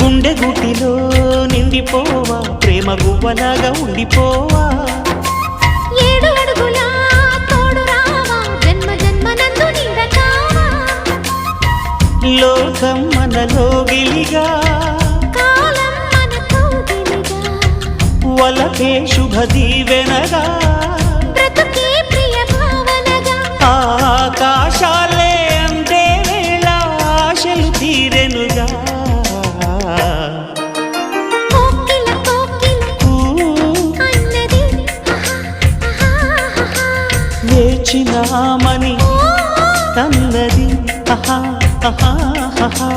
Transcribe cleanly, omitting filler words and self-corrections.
గుండె గుటిలో నిండిపోవా ప్రేమ గువ్వలాగా ఉండిపోవా 7 అడుగుల తోడు రావా జన్మ జన్మనందు నీడకావా లోకం మనలో గిలిగా కాలం మనతో గిలిగా వలకే శుభ దీవెనగా బ్రతుకే ప్రియ భావనగా ఆకాశాలే అందే వేళ ఆశలు తీరెనుగా కోకిల కోకిల అన్నది వేచినామని తన్నది ఆహా ఆహా ఆహా